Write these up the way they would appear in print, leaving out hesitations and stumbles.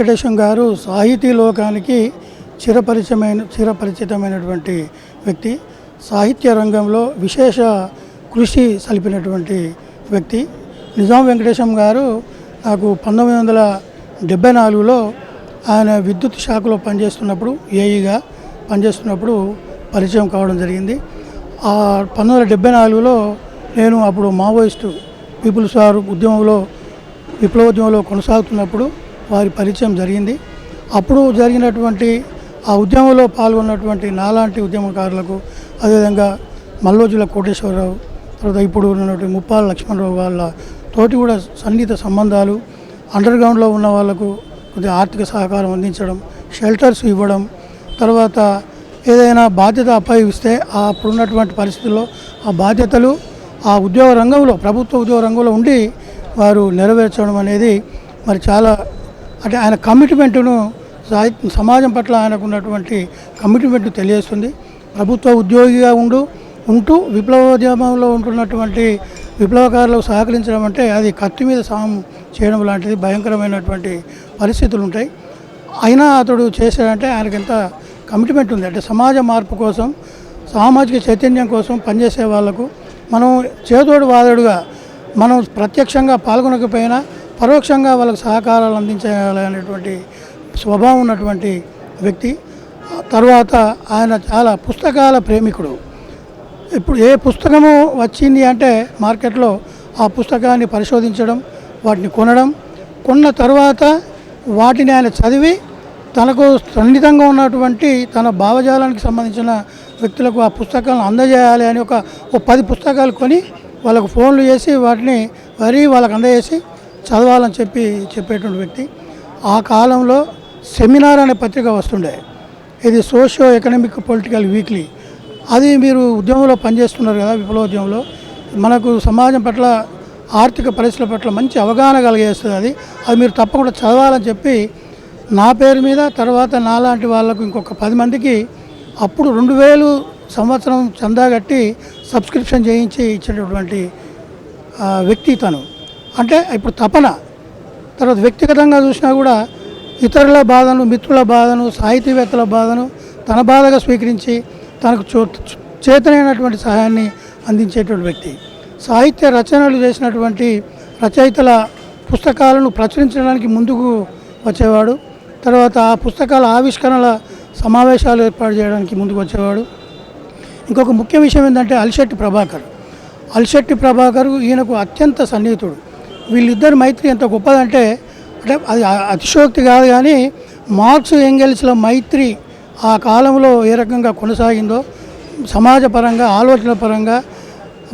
వెంకటేశం గారు సాహితీ లోకానికి చిరపరిచితమైనటువంటి వ్యక్తి. సాహిత్య రంగంలో విశేష కృషి సలిపినటువంటి వ్యక్తి. నిజాం వెంకటేశం గారు నాకు 1974లో ఆయన విద్యుత్ శాఖలో పనిచేస్తున్నప్పుడు ఏఈగా పనిచేస్తున్నప్పుడు పరిచయం కావడం జరిగింది. 1974లో నేను అప్పుడు మావోయిస్టు పీపుల్స్ వార్ విప్లవోద్యమంలో కొనసాగుతున్నప్పుడు వారి పరిచయం జరిగింది. అప్పుడు జరిగినటువంటి ఆ ఉద్యమంలో పాల్గొన్నటువంటి నాలాంటి ఉద్యమకారులకు, అదేవిధంగా మల్లోజుల కోటేశ్వరరావు, తర్వాత ఇప్పుడు ఉన్నటువంటి ముప్పాల లక్ష్మణరావు వాళ్ళ తోటి కూడా సన్నిహిత సంబంధాలు, అండర్ గ్రౌండ్లో ఉన్న వాళ్ళకు కొద్దిగా ఆర్థిక సహకారం అందించడం, షెల్టర్స్ ఇవ్వడం, తర్వాత ఏదైనా బాధ్యత అప్పగిస్తే అప్పుడున్నటువంటి పరిస్థితుల్లో ఆ బాధ్యతలు ఆ ఉద్యోగ రంగంలో, ప్రభుత్వ ఉద్యోగ రంగంలో ఉండి వారు నెరవేర్చడం అనేది మరి చాలా, అంటే ఆయన కమిట్మెంటును, సమాజం పట్ల ఆయనకు ఉన్నటువంటి కమిట్మెంట్ తెలియజేస్తుంది. ప్రభుత్వ ఉద్యోగిగా ఉంటూ విప్లవోద్యమంలో ఉంటున్నటువంటి విప్లవకారులకు సహకరించడం అంటే అది కత్తి మీద సాము చేయడం లాంటిది. భయంకరమైనటువంటి పరిస్థితులు ఉంటాయి. అయినా అతడు చేశాడంటే ఆయనకి ఎంత కమిట్మెంట్ ఉంది అంటే సమాజ మార్పు కోసం, సామాజిక చైతన్యం కోసం పనిచేసే వాళ్లకు మనం చేదోడు వాదోడుగా, మనం ప్రత్యక్షంగా పాల్గొనకపోయినా పరోక్షంగా వాళ్ళకు సహకారాలు అందించాలనేటువంటి స్వభావం ఉన్నటువంటి వ్యక్తి. తర్వాత ఆయన చాలా పుస్తకాల ప్రేమికుడు. ఇప్పుడు ఏ పుస్తకము వచ్చింది అంటే మార్కెట్లో ఆ పుస్తకాన్ని పరిశోధించడం, వాటిని కొన్న తర్వాత వాటిని ఆయన చదివి తనకు సన్నిహితంగా ఉన్నటువంటి తన భావజాలానికి సంబంధించిన వ్యక్తులకు ఆ పుస్తకాలను అందజేయాలి అని ఒక 10 పుస్తకాలు కొని వాళ్ళకు ఫోన్లు చేసి వాటిని వాళ్ళకు అందజేసి చదవాలని చెప్పేటువంటి వ్యక్తి. ఆ కాలంలో సెమినార్ అనే పత్రిక వస్తుండే, ఇది సోషియో ఎకనామిక్ పొలిటికల్ వీక్లీ. అది మీరు ఉద్యమంలో పనిచేస్తున్నారు కదా, విప్లవోద్యమంలో మనకు సమాజం పట్ల, ఆర్థిక పరిస్థితుల పట్ల మంచి అవగాహన కలిగేస్తుంది. అది మీరు తప్పకుండా చదవాలని చెప్పి నా పేరు మీద, తర్వాత నాలాంటి వాళ్ళకు ఇంకొక 10 మందికి అప్పుడు 2000 సంవత్సరం చందా కట్టి సబ్స్క్రిప్షన్ చేయించి ఇచ్చినటువంటి వ్యక్తి తను. అంటే ఇప్పుడు తపన, తర్వాత వ్యక్తిగతంగా చూసినా కూడా ఇతరుల బాధను, మిత్రుల బాధను, సాహితీవేత్తల బాధను తన బాధగా స్వీకరించి తనకు చేతనైనటువంటి సహాయాన్ని అందించేటువంటి వ్యక్తి. సాహిత్య రచనలు చేసినటువంటి రచయితల పుస్తకాలను ప్రచురించడానికి ముందుకు వచ్చేవాడు. తర్వాత ఆ పుస్తకాల ఆవిష్కరణల సమావేశాలు ఏర్పాటు చేయడానికి ముందుకు వచ్చేవాడు. ఇంకొక ముఖ్య విషయం ఏంటంటే అలిశెట్టి ప్రభాకర్ ఈయనకు అత్యంత సన్నిహితుడు. వీళ్ళిద్దరి మైత్రి ఎంత గొప్పదంటే, అది అతిశయోక్తి కాదు కానీ మార్క్స్ ఎంగెల్స్ల మైత్రి ఆ కాలంలో ఏ రకంగా కొనసాగిందో, సమాజపరంగా, ఆలోచన పరంగా,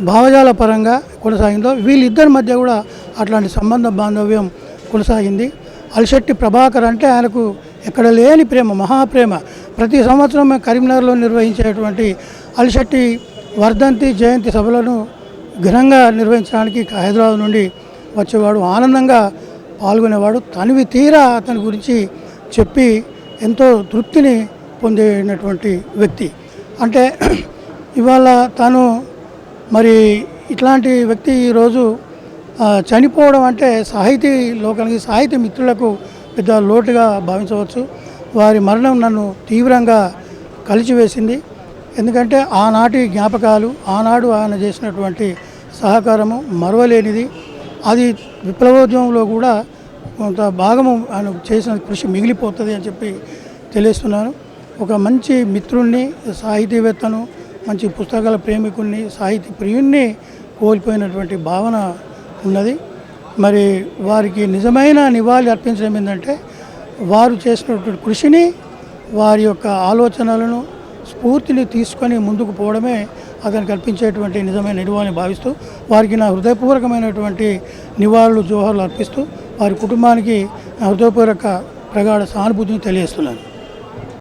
భావజాల పరంగా కొనసాగిందో, వీళ్ళిద్దరి మధ్య కూడా అట్లాంటి సంబంధ బాంధవ్యం కొనసాగింది. అలిశెట్టి ప్రభాకర్ అంటే ఆయనకు ఎక్కడ లేని ప్రేమ, మహాప్రేమ. ప్రతి సంవత్సరం మేము కరీంనగర్లో నిర్వహించేటువంటి అలిశెట్టి వర్ధంతి, జయంతి సభలను ఘనంగా నిర్వహించడానికి హైదరాబాద్ నుండి వచ్చేవాడు, ఆనందంగా పాల్గొనేవాడు. తనివి తీరా అతని గురించి చెప్పి ఎంతో తృప్తిని పొందినటువంటి వ్యక్తి. అంటే ఇవాళ తను మరి ఇట్లాంటి వ్యక్తి ఈరోజు చనిపోవడం అంటే సాహితీ లోకానికి, సాహితీ మిత్రులకు పెద్ద లోటుగా భావించవచ్చు. వారి మరణం నన్ను తీవ్రంగా కలిచివేసింది. ఎందుకంటే ఆనాటి జ్ఞాపకాలు, ఆనాడు ఆయన చేసినటువంటి సహకారము మరవలేనిది. అది విప్లవోద్యమంలో కూడా కొంత భాగము ఆయన చేసిన కృషి మిగిలిపోతుంది అని చెప్పి తెలియస్తున్నాను. ఒక మంచి మిత్రుణ్ణి, సాహితీవేత్తను, మంచి పుస్తకాల ప్రేమికుణ్ణి, సాహితీ ప్రియుణ్ణి కోల్పోయినటువంటి భావన ఉన్నది. మరి వారికి నిజమైన నివాళి అర్పించడం ఏంటంటే వారు చేసినటువంటి కృషిని, వారి యొక్క ఆలోచనలను, స్ఫూర్తిని తీసుకొని ముందుకు పోవడమే అతనికి అర్పించేటువంటి నిజమైన నివాళిని భావిస్తూ వారికి నా హృదయపూర్వకమైనటువంటి నివాళులు, జోహార్లు అర్పిస్తూ వారి కుటుంబానికి నా హృదయపూర్వక ప్రగాఢ సానుభూతిని తెలియజేస్తున్నాను.